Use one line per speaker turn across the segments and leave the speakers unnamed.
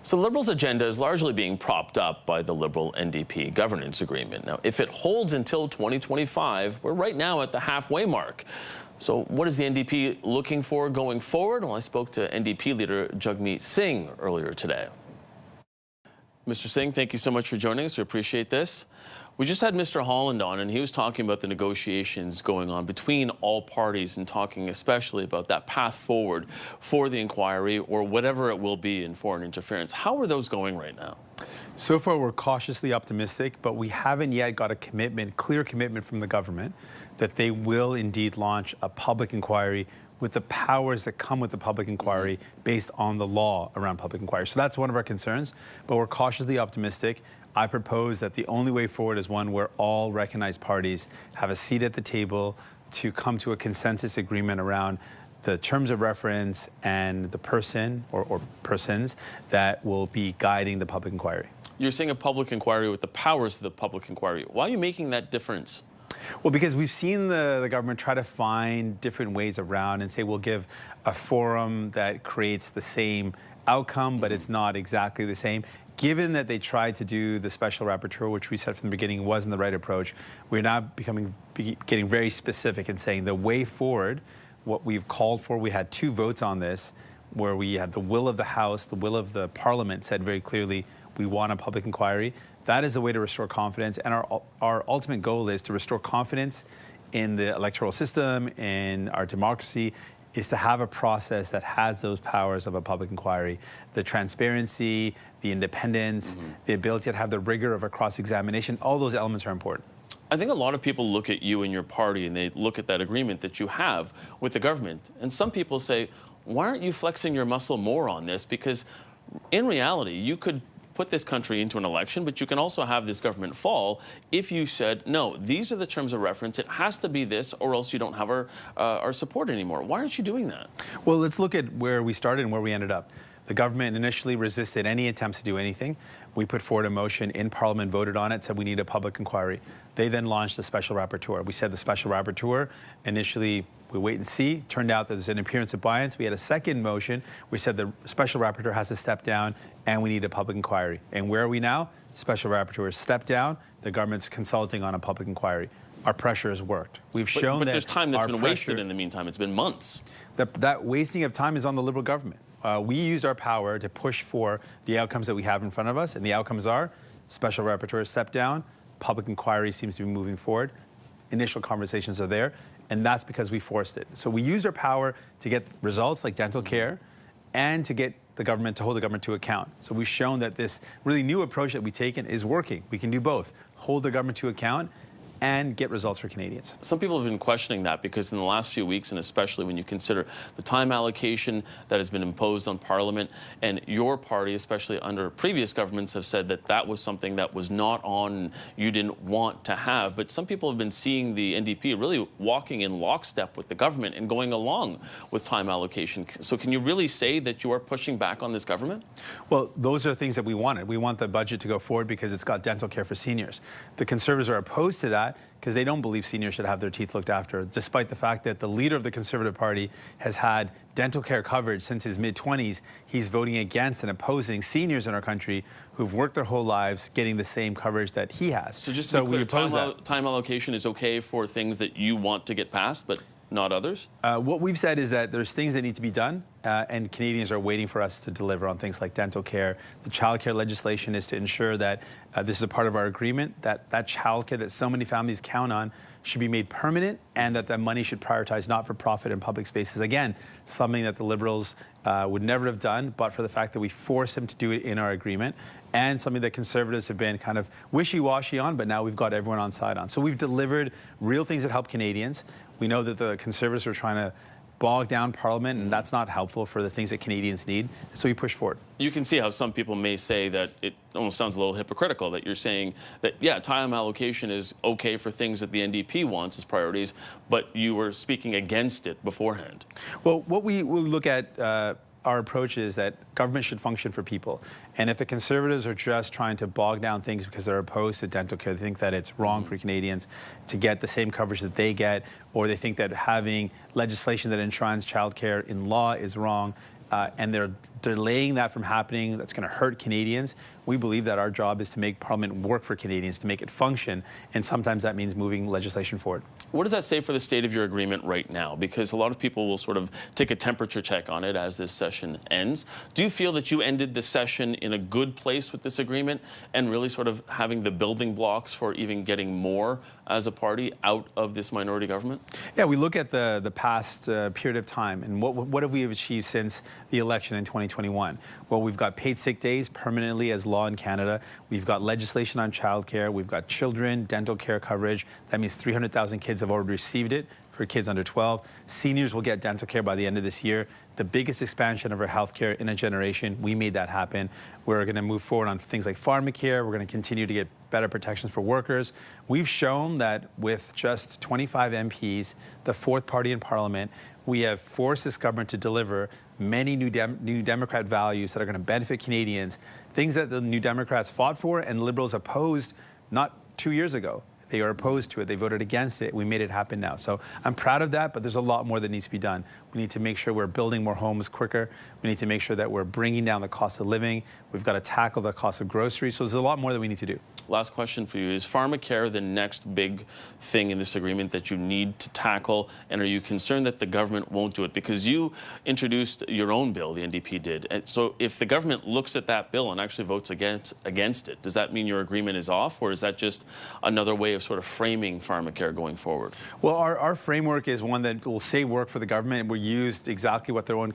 So the Liberals' agenda is largely being propped up by the Liberal NDP governance agreement. Now, if it holds until 2025, we're right now at the halfway mark. So what is the NDP looking for going forward? Well, I spoke to NDP Leader Jagmeet Singh earlier today. Mr. Singh, thank you so much for joining us. We appreciate this. We just had Mr. Holland on, and he was talking about the negotiations going on between all parties and talking especially about that path forward for the inquiry or whatever it will be in foreign interference. How are those going right now?
So far, we're cautiously optimistic, but we haven't yet got a commitment, clear commitment from the government that they will indeed launch a public inquiry with the powers that come with the public inquiry based on the law around public inquiry. So that's one of our concerns, but we're cautiously optimistic. I propose that the only way forward is one where all recognized parties have a seat at the table to come to a consensus agreement around the terms of reference and the person or persons that will be guiding the public inquiry.
You're saying a public inquiry with the powers of the public inquiry. Why are you making that difference?
Well, because we've seen the government try to find different ways around and say we'll give a forum that creates the same outcome, but it's not exactly the same. Given that they tried to do the special rapporteur, which we said from the beginning wasn't the right approach, we're now getting very specific and saying the way forward, what we've called for, we had 2 votes on this, where we had the will of the House, the will of the Parliament said very clearly, we want a public inquiry. That is the way to restore confidence, and our ultimate goal is to restore confidence in the electoral system, in our democracy, is to have a process that has those powers of a public inquiry, the transparency, the independence, the ability to have the rigor of a cross-examination. All those elements are important.
I think a lot of people look at you and your party and they look at that agreement that you have with the government. And some people say, why aren't you flexing your muscle more on this? Because in reality, you could put this country into an election, but you can also have this government fall if you said, no, these are the terms of reference, it has to be this, or else you don't have our support anymore. Why aren't you doing that?
Well, let's look at where we started and where we ended up. The government initially resisted any attempts to do anything. We put forward a motion in Parliament, voted on it, said we need a public inquiry. They then launched the special rapporteur. We said the special rapporteur, initially we wait and see. Turned out that there's an appearance of bias. We had a second motion. We said the special rapporteur has to step down and we need a public inquiry. And where are we now? Special rapporteur has stepped down. The government's consulting on a public inquiry. Our pressure has worked. We've shown that
there's time that's been wasted in the meantime. It's been months.
That wasting of time is on the Liberal government. We used our power to push for the outcomes that we have in front of us, and the outcomes are special rapporteur has stepped down, public inquiry seems to be moving forward, initial conversations are there, and that's because we forced it. So we use our power to get results like dental care and to get the government, to hold the government to account. So we've shown that this really new approach that we've taken is working. We can do both, hold the government to account and get results for Canadians.
Some people have been questioning that because in the last few weeks, and especially when you consider the time allocation that has been imposed on Parliament, and your party, especially under previous governments, have said that that was something that was not on, you didn't want to have. But some people have been seeing the NDP really walking in lockstep with the government and going along with time allocation. So can you really say that you are pushing back on this government?
Well, those are things that we wanted. We want the budget to go forward because it's got dental care for seniors. The Conservatives are opposed to that because they don't believe seniors should have their teeth looked after, despite the fact that the leader of the Conservative Party has had dental care coverage since his mid-20s. He's voting against and opposing seniors in our country who've worked their whole lives getting the same coverage that he has.
So just to be clear, time allocation is okay for things that you want to get passed, but not others?
What we've said is that there's things that need to be done, and Canadians are waiting for us to deliver on things like dental care. The child care legislation is to ensure that this is a part of our agreement, that child care that so many families count on should be made permanent, and that money should prioritize not-for-profit and public spaces. Again, something that the Liberals would never have done, but for the fact that we forced them to do it in our agreement, and something that Conservatives have been kind of wishy-washy on, but now we've got everyone on side on. So we've delivered real things that help Canadians. We know that the Conservatives are trying to bog down Parliament, and that's not helpful for the things that Canadians need. So we push forward.
You can see how some people may say that it almost sounds a little hypocritical that you're saying that, yeah, time allocation is okay for things that the NDP wants as priorities, but you were speaking against it beforehand.
Well, what we will look at our approach is that government should function for people. And if the Conservatives are just trying to bog down things because they're opposed to dental care, they think that it's wrong for Canadians to get the same coverage that they get, or they think that having legislation that enshrines childcare in law is wrong, and they're delaying that from happening. That's going to hurt Canadians. We believe that our job is to make Parliament work for Canadians, to make it function, and sometimes that means moving legislation forward.
What does that say for the state of your agreement right now? Because a lot of people will sort of take a temperature check on it as this session ends. Do you feel that you ended the session in a good place with this agreement and really sort of having the building blocks for even getting more as a party out of this minority government?
Yeah, we look at the past period of time and what have we achieved since the election in 2021? Well, we've got paid sick days permanently as law in Canada. We've got legislation on childcare. We've got children, dental care coverage. That means 300,000 kids have already received it for kids under 12. Seniors will get dental care by the end of this year. The biggest expansion of our healthcare in a generation. We made that happen. We're going to move forward on things like pharmacare. We're going to continue to get better protections for workers. We've shown that with just 25 MPs, the fourth party in Parliament, we have forced this government to deliver many new Democrat values that are going to benefit Canadians, things that the New Democrats fought for and Liberals opposed not 2 years ago. They are opposed to it. They voted against it. We made it happen now. So I'm proud of that, but there's a lot more that needs to be done. We need to make sure we're building more homes quicker. We need to make sure that we're bringing down the cost of living. We've got to tackle the cost of groceries. So there's a lot more that we need to do.
Last question for you. Is pharmacare the next big thing in this agreement that you need to tackle? And are you concerned that the government won't do it? Because you introduced your own bill, the NDP did. And so if the government looks at that bill and actually votes against it, does that mean your agreement is off? Or is that just another way of sort of framing pharmacare going forward?
Well, our framework is one that will say work for the government. We used exactly what their own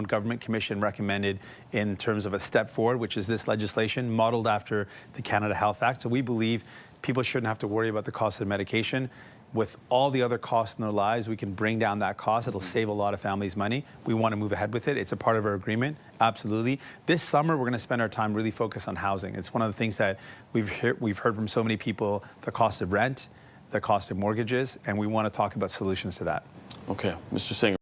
government commission recommended in terms of a step forward, which is this legislation modeled after the Canada Health Act. So we believe people shouldn't have to worry about the cost of medication. With all the other costs in their lives, we can bring down that cost. It'll save a lot of families money. We want to move ahead with it. It's a part of our agreement, absolutely. This summer, we're going to spend our time really focused on housing. It's one of the things that we've heard from so many people, the cost of rent, the cost of mortgages, and we want to talk about solutions to that.
Okay, Mr. Singh.